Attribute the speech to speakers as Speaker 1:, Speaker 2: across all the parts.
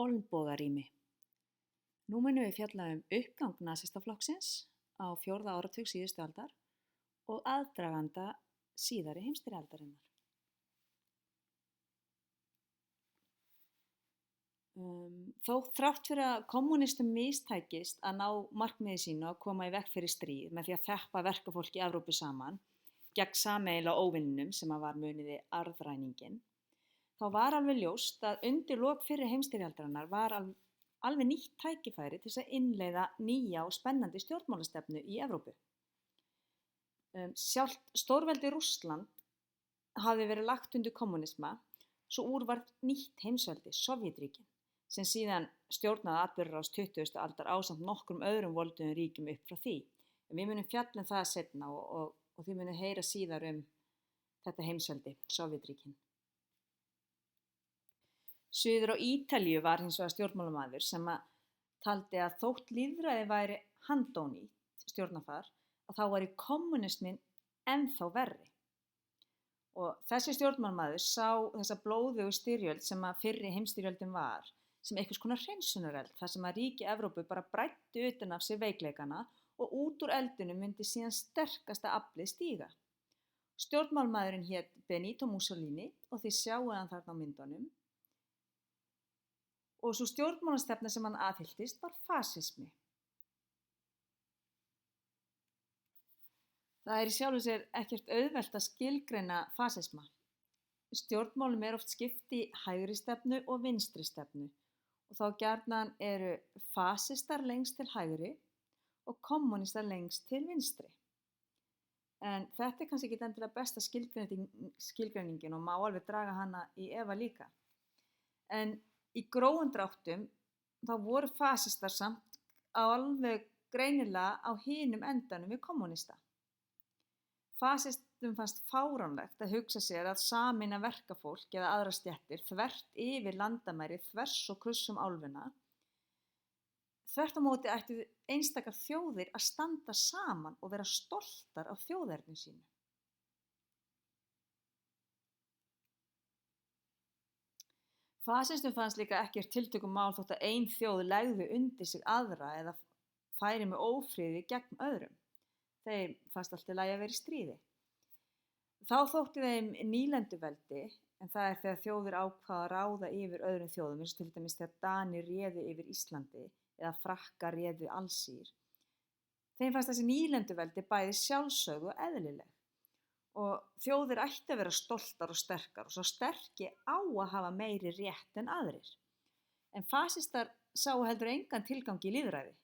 Speaker 1: Olnbogarými. Nú munum við fjalla uppgang nasistaflokksins á 4. áratug síðustu aldar og aðdraganda síðari heimsstyrjaldarinnar. Þótt þrátt fyrir að kommúnistum mistækist að ná markmiði sínu að koma í veg fyrir stríð með því að þeppa verkafólk í Evrópu saman gegn sameiginlega óvininum sem var muniði arðræningin, þá var alveg ljóst að undir lok fyrri heimsstyrjaldarinnar var alveg nýtt tækifæri til að innleiða nýja og spennandi stjórnmálastefnu í Evrópu. Sjálft stórveldi Rússland hafði verið lagt undir kommúnisma, svo úr varð nýtt heimsveldi, Sovétríkin, sem síðan stjórnaði atburðarás 20. aldar ásamt nokkrum öðrum volduðum ríkjum upp frá því. En við munum fjalla það seinna og þið munum heyra síðar þetta heimsveldi, Sovétríkin. Suður á Ítalíu var hins vegar stjórnmálamaður sem taldi að þótt lýðræði væri handónýtt stjórnarfar, að þá væri kommúnisminn ennþá verri. Og þessi stjórnmálamaður sá þessa blóðugu styrjöld sem að fyrri heimsstyrjöldin var, sem einhvers konar hreinsunareld, þar sem að ríki Evrópu bara bræddu utan af sér veikleikana og út úr eldinu myndi síðan sterkasta aflið stíga. Stjórnmálamaðurinn hét Benito Mussolini og þið sjáu hann þarna á myndunum. Og svo stjórnmálastefna sem hann aðhylltist var fasismi. Það í sjálfu sér ekkert auðvelt að skilgreina fasisma. Stjórnmálum oft skipt í hægri stefnu og vinstri stefnu og þá gjarnan eru fasistar lengst til hægri og kommúnistar lengst til vinstri. En þetta kannski ekki endilega besta skilgreiningin og má alveg draga hana í efa líka. En í grófum dráttum þá voru fasistar samt alveg greinilega á hinum endanum við kommúnista. Fasistum fannst fáránlegt að hugsa sér að sameina verkafólk eða aðrar stéttir þvert yfir landamæri þvers og kruss álfuna. Þvert á móti ættu einstakar þjóðir að standa saman og vera stoltar af þjóðerni sínu. Fasistum fannst líka ekkert tiltökumál þótt að ein þjóð legði undir sig aðra eða færi með ófriði gegn öðrum. Þeim fannst allt í lagi að vera í stríði. Þá þótti þeim nýlenduveldi, en það þegar þjóðir ákvaða að ráða yfir öðrum þjóðum, eins og til dæmis þegar Danir réðu yfir Íslandi eða Frakkar réðu Alsír. Þeim fannst þessi nýlenduveldi bæði sjálfsögð og eðlileg. Og þjóðir ættu að vera stoltar og sterkar og svo sterki á að hafa meiri rétt en aðrir. En fasistar sáu heldur engan tilgang í lýðræði.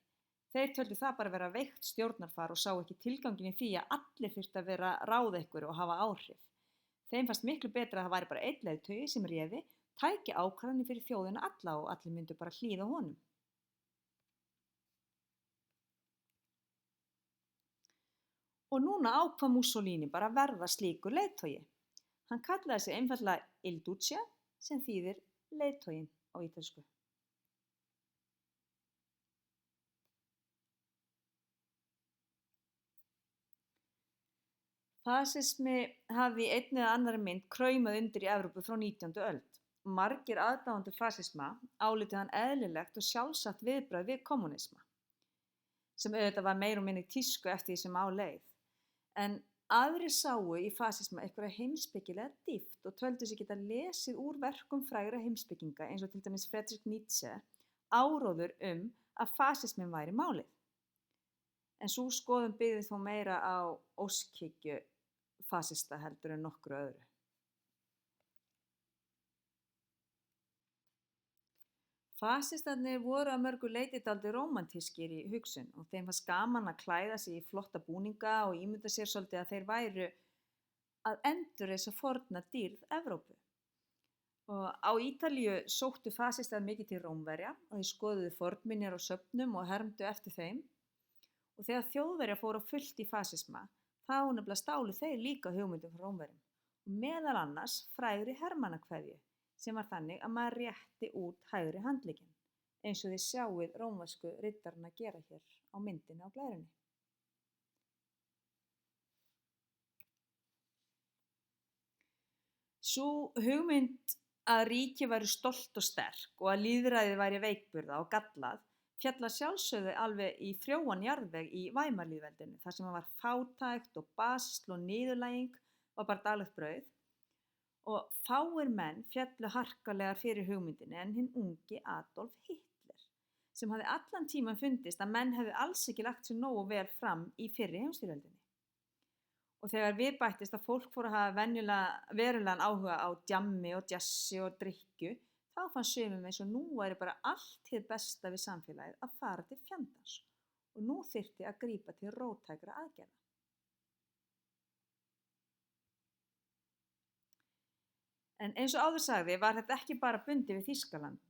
Speaker 1: Þeir töldu það bara vera veikt stjórnarfar og sá ekki tilgangin í því að allir þyrftu að vera ráða einhverju og hafa áhrif. Þeim fannst miklu betra að það væri bara einn leiðtogi sem réði, tæki ákvarðanir fyrir þjóðina alla og allir myndu bara hlýða honum. Og núna ákvað Mussolini bara að verða slíkur leiðtogi. Hann kallaði sig einfaldlega Il Duce sem þýðir leiðtoginn á ítölsku. Fasismi hafði í einni eða annarri mynd kraumað undir í Evrópu frá 19. öld. Margir aðdáendur fasisma álitu hann eðlilegt og sjálfsagt viðbragð við kommúnisma, sem auðvitað var meira og minni tísku eftir því sem á leið. En aðrir sáu í fasisma einhverja heimspekilega dýpt og töldu sig geta lesið úr verkum frægra heimspekinga eins og til dæmis Friedrich Nietzsche áróður að fasismin væri málið. En sú skoðun byggði þó meira á óskhyggju fasista heldur en nokkru öðru. Fasistarnir voru að mörgu leyti dálítið rómantískir í hugsun og þeim fannst gaman að klæða sig í flotta búninga og ímynda sér svolítið að þeir væru að endurreisa forna dýrð Evrópu. Og á Ítalíu sóttu fasistar mikið til Rómverja og þeir skoðuðu fornminjar á söfnum og hermdu eftir þeim. Og þegar Þjóðverjar fóru á fullt í fasisma, þá nefnilega stálu þeir líka hugmyndum frá Rómverjum. Og meðal annars frægri hermannakveðju, sem var þannig að maður rétti út hægri handlegginn, eins og þið sjáið rómversku riddarana gera hér á myndinni á glærunni. Sú hugmynd að ríki væru stolt og sterk og að lýðræðið væri veikburða og gallað, féll að sjálfsögðu alveg í frjóan jarðveg í Weimarlýðveldinu, þar sem var fátækt og basl og niðurlæging var bara daglegt brauð. Og fáir menn féllu harkalegar fyrir hugmyndinni en hinn ungi Adolf Hitler, sem hafði allan tíman fundist að menn hefðu alls ekki lagt sig nógu vel fram í fyrri heimsstyrjöldinni. Og þegar við bættist að fólk fór að hafa verulegan áhuga á djammi og djassi og drykkju, þá fann sumum eins og nú væri bara allt hið besta við samfélagið að fara til fjandans og nú þyrfti að grípa til róttækra aðgerða. En eins og áður sagði var þetta ekki bara bundið við Þýskaland.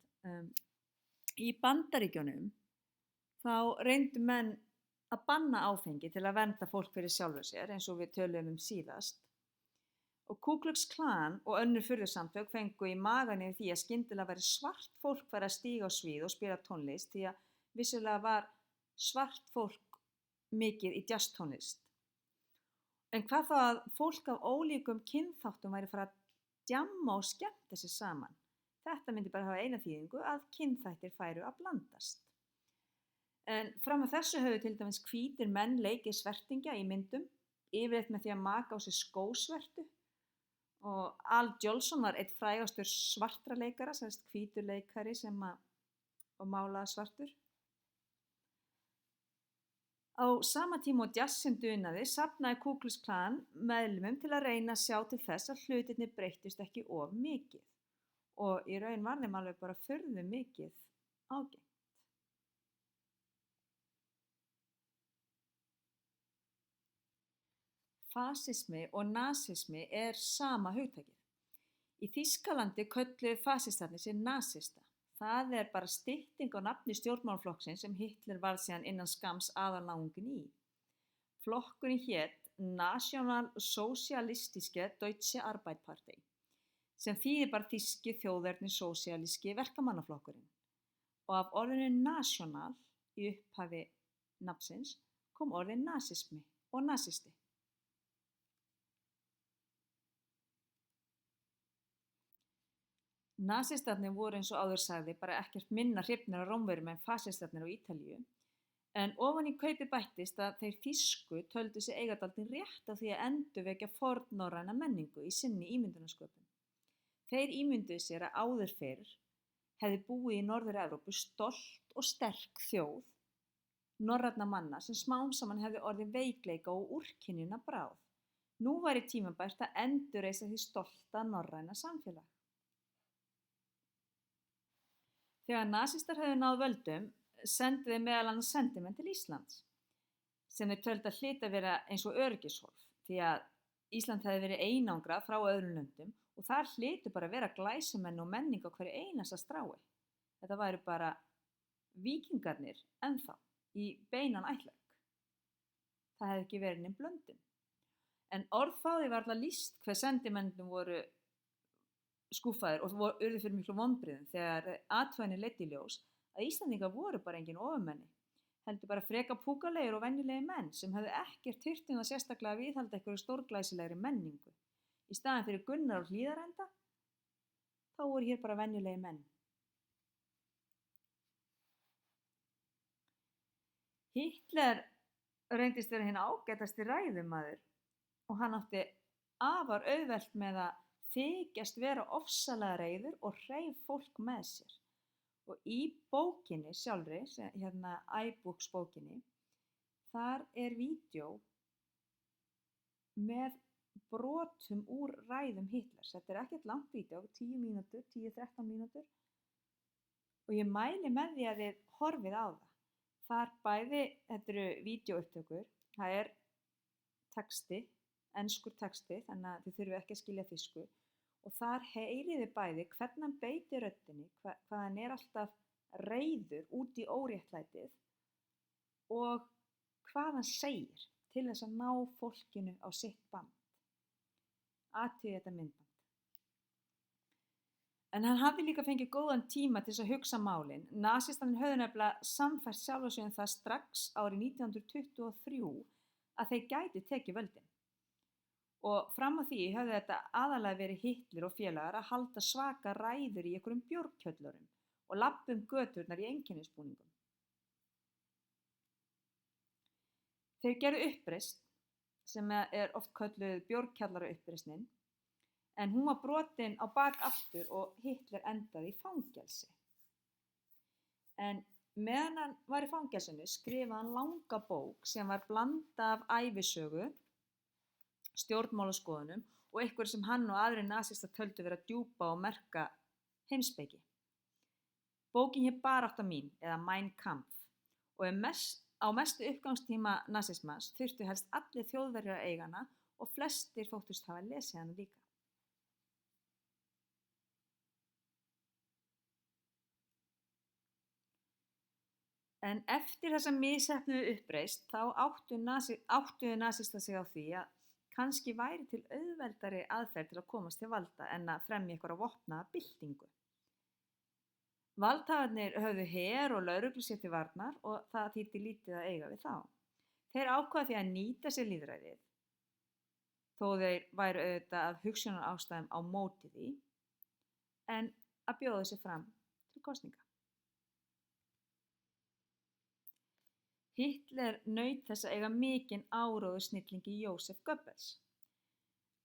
Speaker 1: Í Bandaríkjunum þá reyndu menn að banna áfengi til að vernda fólk fyrir sjálfu sér, eins og við töluðum síðast. Og Ku Klux Klan og önnur furðusamtök fengu í magann yfir því að skyndilega væri svart fólk færi að stíga á svið og spila tónlist, því að vissulega var svart fólk mikið í jazztónlist. En hvað þá að fólk af ólíkum kynþáttum væri fara að djamma og skemmta sig saman. Þetta myndi bara hafa eina þýðingu að kynþættir færu að blandast. En fram að þessu höfðu til dæmis hvítir menn leikið svertingja í myndum, yfirleitt með því að maka á sig skósvertu. Og Al Jolson var einn frægastur svartra leikara, sérst hvítur leikari sem var málaður svartur. Á sama tíma og jazzinn dunaði safnaði Ku Klux Klan meðlimum til að reyna að sjá til þess að hlutirnir breyttust ekki of mikið. Og í raun var þeim alveg bara furðu mikið ágengt. Fasismi og nasismi er sama hugtakið. Í Þýskalandi kölluðu fasistarnir sig nasista. Það er bara stytting á nafni stjórnmálaflokksins sem Hitler varð síðan innan skamms aðalnáungin í. Flokkurinn hét Nationalsozialistische Deutsche Arbeiterpartei, sem þýðir bara þýski þjóðernis-sósíalíski verkamannaflokkurinn. Og af orðinu national í upphafi nafnsins kom orðið nasismi og nasisti. Nasistarnir voru eins og áður sagði bara ekkert minna hrifnir af Rómverjum en fasistarnir á Ítalíu, en ofan í kaupi bættist að þeir þýsku töldu sig eiga dálítinn rétt á því að endurvekja fornnorræna menningu í sinni ímyndunarsköpun. Þeir ímynduðu sér að áður fyrr hefði búið í Norður-Evrópu stolt og sterk þjóð norrænna manna sem smám saman hefði orðið veikleika og úrkynjuna bráð. Nú væri tímabært að endurreisa því stolta norræna samfélag. Þegar nasistar höfðu náð völdum, sendu þeir meðal annars sendimenn til Íslands, sem þeir töldu að hlyti að vera eins og öryggishólf, því að Ísland hefði verið einangrað frá öðrum löndum og þar hlytu bara að vera glæsimenn og menning á hverju einasta strái. Þetta væru bara víkingarnir ennþá í beinan ættlegg. Það hefði ekki verið neinn blöndun. En orðfáði var alltaf lýst hver sendimennum voru skúffaðir og urðu fyrir miklu vonbrigðum þegar athuganir leiddu í ljós að Íslendingar voru bara engin ofurmenni, heldur bara freka púkalegir og venjulegir menn sem hefðu ekkert hirt það sérstaklega að viðhalda einhverju stórglæsilegri menningu. Í staðinn fyrir Gunnar á Hlíðarenda, þá voru hér bara venjulegir menn. Hitler reyndist vera hinn ágætasti ræðumaður og hann átti afar auðvelt með að þykjast vera ofsalega reiður og hreif fólk með sér. Og í bókinni sjálfri, hérna iBooks bókinni, þar er vídeó með brotum úr ræðum Hitlers. Þetta er ekkert langt vídeó, 10-13 mínútur og ég mæli með því að þið horfið á það. Þar bæði, þetta eru vídeóupptökur, það er texti, enskur texti, þannig að þið þurfið ekki að skilja þýsku. Og þar heyriði bæði hvernig hann beiti röddinni, hvað hann er alltaf reiður út í óréttlætið og hvað hann segir til þess að ná fólkinu á sitt band. Athugið þetta myndband. En hann hafði líka fengið góðan tíma til þess að hugsa málin. Nasistarnir höfðu nefnilega sannfært sjálfa sig um það strax árið 1923 að þeir gætu tekið völdin. Og fram að því höfðu þetta aðalega verið Hitler og félagar að halda svaka ræður í einhverjum bjórkjöllurum og labba göturnar í einkennisbúningum. Þeir gerðu uppreisn, sem oft kölluð bjórkjallara-uppreisnin, en hún var brotin á bak aftur og Hitler endaði í fangelsi. En meðan hann var í fangelsinu skrifaði hann langa bók sem var blanda af ævisögu, stjórnmálaskoðunum og einhverju sem hann og aðrir nasistar töldu vera djúpa og merka heimspeki. Bókin hét Barátta mín eða Mein Kampf og á mestu uppgangstíma nasismans þurftu helst allir Þjóðverjar að eiga hana og flestir þóttust hafa lesið hana líka. En eftir þessa misheppnuðu uppreisn þá áttuðu nasistar sig á því að kannski væri til auðveldari aðferð til að komast til valda en að fremja einhverja vopnaða byltingu. Valdhafarnir höfðu her og lögreglu sér til varnar og það þýddi lítið að eiga við þá. Þeir ákváðu því að nýta sér lýðræðið, þó þeir væru auðvitað af hugsjónarástæðum á móti því, en að bjóða sig fram til kosninga. Hitler naut þess að eiga mikinn áróðursnillingi Jósef Goebbels.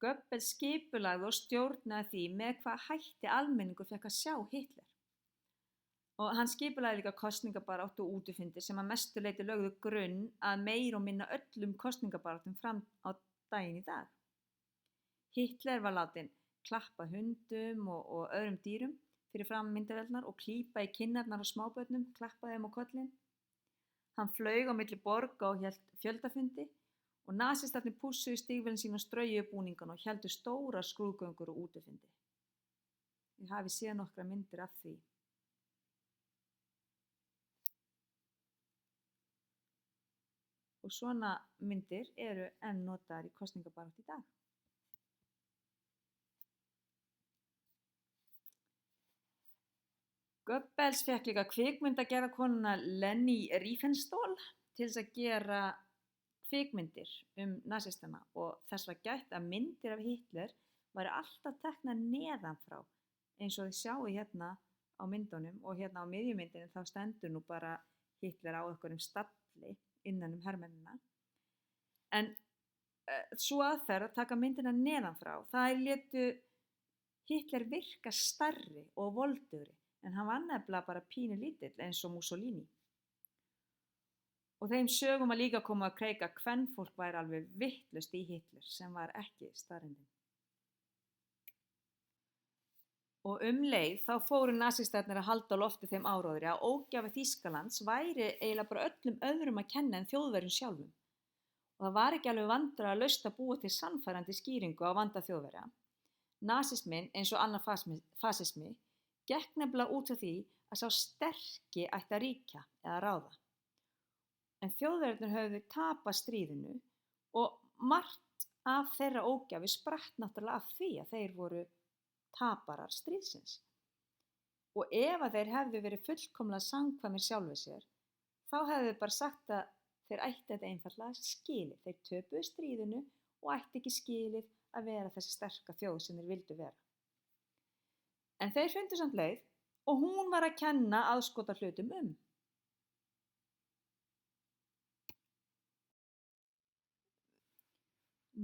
Speaker 1: Goebbels skipulagði og stjórnaði því með hvað hætti almenningur fékk að sjá Hitler. Og hann skipulagði líka kosningabaráttu og útifundir sem að mestu leyti lögðu grunn að meira og minna öllum kosningabaráttum fram á daginn í dag. Hitler var látinn klappa hundum og öðrum dýrum fyrir framan myndavélarnar og klípa í kinnarnar á smábörnum, klappa þeim á kollinn. Hann flaug á milli borga og hélt fjöldafundi og nasistarnir pússuðu stígvélin sín og straujuðu búningana og héldu stórar skrúðgöngur og útifundi. Ég hafi séð nokkra myndir af því. Og svona myndir eru enn notaðar í kosningabaráttu í dag. Goebbels fékk líka kvikmyndagerðarkonuna Leni Riefenstahl til þess að gera kvikmyndir nasistana og þess var gætt að myndir af Hitler væri alltaf teknar neðan frá eins og þið sjáu hérna á myndunum og hérna á miðjumyndinu þá stendur nú bara Hitler á einhverjum stalli innan hermennina. En svo aðferð að taka myndina neðan frá, það létu Hitler virka stærri og voldugri. En hann var nefnilega bara pínu lítill eins og Mussolini. Og þeim sögum að líka koma að kreika að kvenfólk væri alveg vitlaust í Hitler sem var ekki staðreyndin. Og leið þá fóru nasistarnir að halda á lofti þeim áróðri að ógjafi Þýskalands væri eiginlega bara öllum öðrum að kenna en Þjóðverjum sjálfum. Og það var ekki alveg vandræðalaust að búa til sannfærandi skýringu á vanda Þjóðverja. Nasisminn eins og annar fasismi gekk nefnilega út af því að sá sterki ætti að ríkja eða ráða. En Þjóðverjarnir höfðu tapað stríðinu og margt af þeirra ógjafi spratt náttúrulega af því að þeir voru taparar stríðsins. Og ef að þeir hefðu verið fullkomlega samkvæmir sjálfir sér, þá hefðu þeir bara sagt að þeir ætti þetta einfaldlega skilið. Þeir töpuðu stríðinu og ætti ekki skilið að vera þessi sterka þjóð sem þeir vildu vera. En þeir fundu samt leið og hún var að kenna aðskotahlutum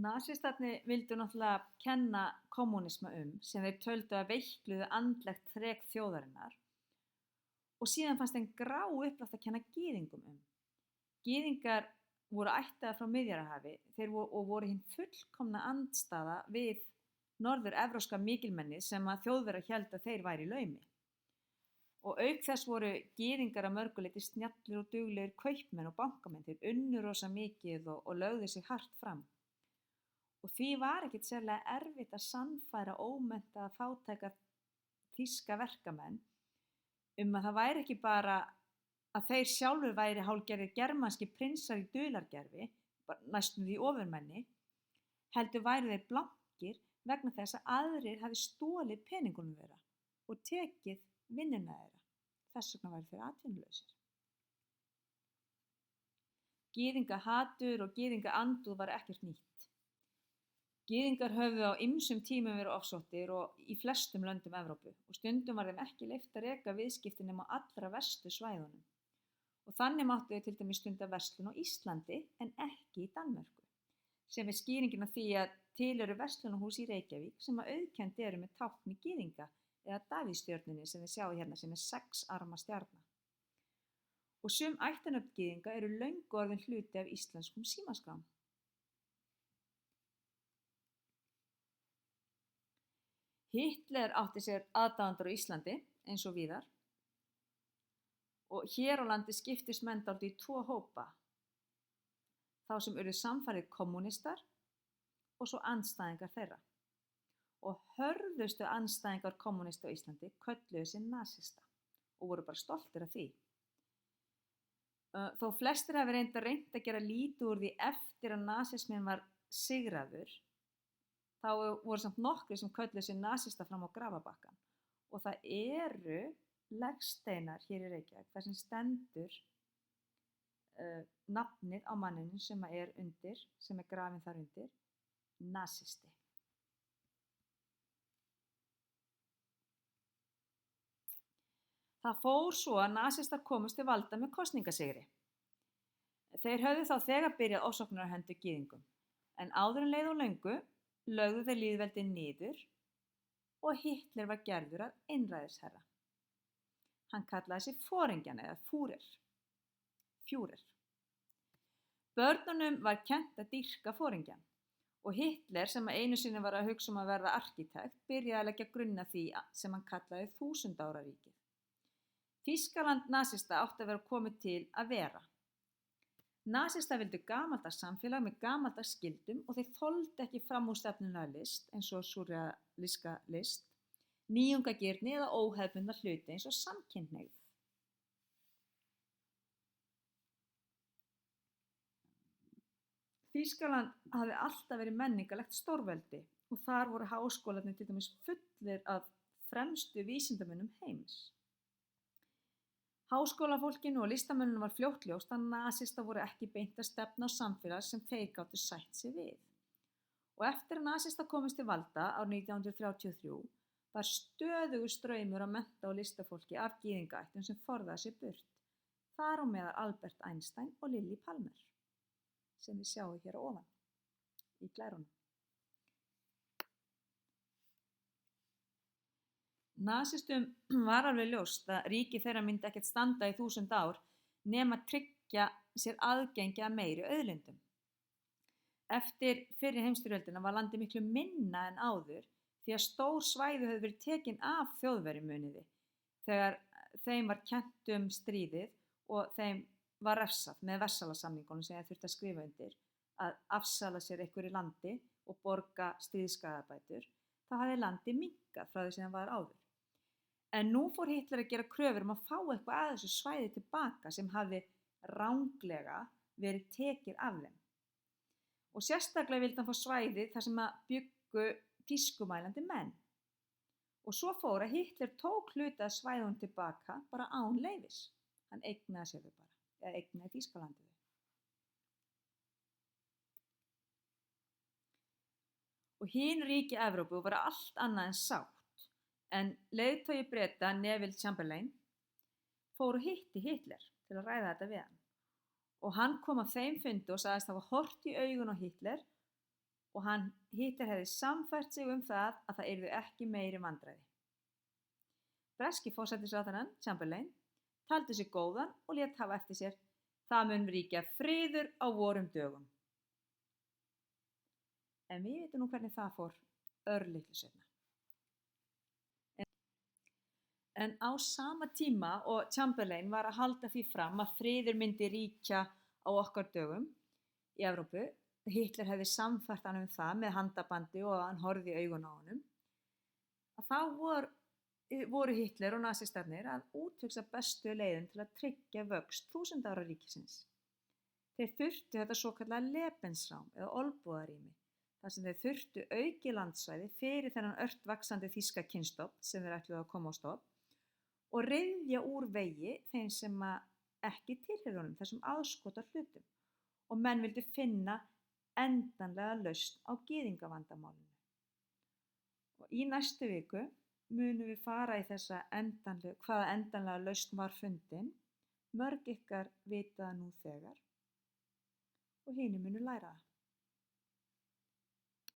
Speaker 1: Nasistarnir vildu náttúrulega kenna kommúnisma sem þeir töldu að veikluðu andlegt þrek þjóðarinnar og síðan fannst þeim grá upplátt að kenna gyðingum Gyðingar voru ættaðir frá Miðjarðarhafi og voru hinn fullkomna andstaða við norður-evrópska mikilmennið sem að Þjóðverjar héldu að þeir væri í laumi. Og auk þess voru gyðingar að mörgu leyti snjallir og duglegir kaupmenn og bankamenn, þeir unnu rosa mikið og lögðu sig hart fram. Og því var ekkert sérlega erfitt að sannfæra ómenntaða fátæka þýska verkamenn að það væri ekki bara að þeir sjálfur væri hálfgerðir germanski prinsar í dulargervi, næstum því ofurmenni, heldur væru þeir blankir vegna þess að aðrir hafi stolið peningunum þeirra og tekið vinnuna þeirra. Þess vegna væru þeir atvinnulausir. Gyðingahatur og gyðingaandúð var ekkert nýtt. Gyðingar höfðu á ýmsum tímum verið ofsóttir og í flestum löndum Evrópu og stundum var þeim ekki leyft að reka viðskipti nema á allra verstu svæðunum. Og þannig máttu þau til dæmis stunda verslun á Íslandi en ekki í Danmörku, sem er skýringin á því að til eru verslunarhús í Reykjavík sem að auðkennd eru með tákni gyðinga eða Davíðsstjörnunni sem við sjáum hérna sem er 6 arma stjarna. Og sum ættarnöfn gyðinga eru löngu orðin hluti af íslenskum símaskrám. Hitler átti sér aðdáendur á Íslandi eins og víðar og hér á landi skiptist menn dálítið í 2 hópa, þá sem urðu samfærið kommunistar og svo andstæðingar þeirra. Og hörðustu andstæðingar kommunista á Íslandi kölluðu sig nasista og voru bara stoltir af því. Þó flestir hafi reynt að gera lítið úr því eftir að nasisminn var sigraður, þá voru samt nokkrir sem kölluðu sig nasista fram á grafabakkann og það eru legsteinar hér í Reykjavík þar sem stendur nafnið á manninum sem er grafinn þar undir, nasisti. Það fór svo að nasistar komust til valda með kosningasigri. Þeir höfðu þá þegar byrjað ofsóknir á hendur gyðingum, en áður en leið á löngu lögðu þeir lýðveldið niður og Hitler var gerður að einræðisherra. Hann kallaði sig foringjan eða Führer. Börnunum var kennt að dýrka foringjan og Hitler sem einu sinni var að hugsa að verða arkitekt byrjaði að leggja grunn að því sem hann kallaði 1000 ára ríkið. Þýskaland nasista átti að vera komið til að vera. Nasista vildu gamaldags samfélag með gamaldags skildum og þeir þoldu ekki framúrstefnulega list eins og súrrealíska list, nýjungagirni eða óhefðbundna hluti eins og samkynhneigð. Þýskaland hafði alltaf verið menningarlegt stórveldi og þar voru háskólarnir til dæmis fullir af fremstu vísindamönnum heims. Háskólafólkinu og listamönnunum var fljótt ljóst að nasista voru ekki beint að stefna á samfélag sem þeir gátu sætt sig við. Og eftir að nasista komist til valda árið 1933 var stöðugur straumur af mennta- og listafólki af gyðingaættum sem forðaði sig burt. Þar á meðal Albert Einstein og Lilli Palmer, sem við sjáum hér á ofan í glærunum. Nasistum var alveg ljóst að ríki þeirra myndi ekkert standa í 1000 ár nema tryggja sér aðgengi að meiri auðlindum. Eftir fyrri heimsstyrjöldina var landið miklu minna en áður því að stór svæði höfðu verið tekin af Þjóðverjum muniði þegar þeim var kennt stríðið og þeim var refsað með Versailles-samningunum sem þeir þurftu að skrifa undir að afsala sér einhverju landi og borga stríðsskaðabætur. Þá hafði landið minnkað frá því sem það var áður. En nú fór Hitler að gera kröfur að fá eitthvað að þessu svæði tilbaka sem hafði ranglega verið tekið af þeim. Og sérstaklega vildi hann fá svæði þar sem að bjuggu þýskumælandi menn. Og svo fór að Hitler tók hluta af svæðunum tilbaka bara án leyfis. Hann eignaði sér þau bara, eða eignaði Þýskalandi þau. Og hin ríki Evrópu voru allt annað en sátt. En leiðtogi Breta, Neville Chamberlain, fór og hitti Hitler til að ræða þetta við hann. Og hann kom af þeim fundi og sagðist hafa horft í augun á Hitler og Hitler hefði sannfært sig það að það yrðu ekki meiri vandræði. Breski forsætisráðherrann, Chamberlain, taldi sig góðan og lét hafa eftir sér: það mun ríkja friður á vorum dögum. En við vitum nú hvernig það fór örlitlu seinna. En á sama tíma og Chamberlain var að halda því fram að friður myndi ríkja á okkar dögum í Evrópu, Hitler hefði sannfært hann það með handabandi og hann horfði í augun á honum, að þá voru Hitler og nasistarnir að úthugsa bestu leiðin til að tryggja vöxt 1000 ára ríkisins. Þeir þurftu þetta svokallaða Lebensraum eða olnbogarými, þar sem þeir þurftu auki landsvæði fyrir þennan ört vaxandi þýska kynstofn sem þeir ætluðu að koma á stofn og ryðja úr vegi þeim sem ekki tilheyrðu honum, þessum aðskota hlutum. Og menn vildu finna endanlega lausn á gyðingavandamálinu. Og í næstu viku munum við fara í hvaða endanlega lausn var fundin. Mörg ykkar vita það nú þegar og hinir munu læra það.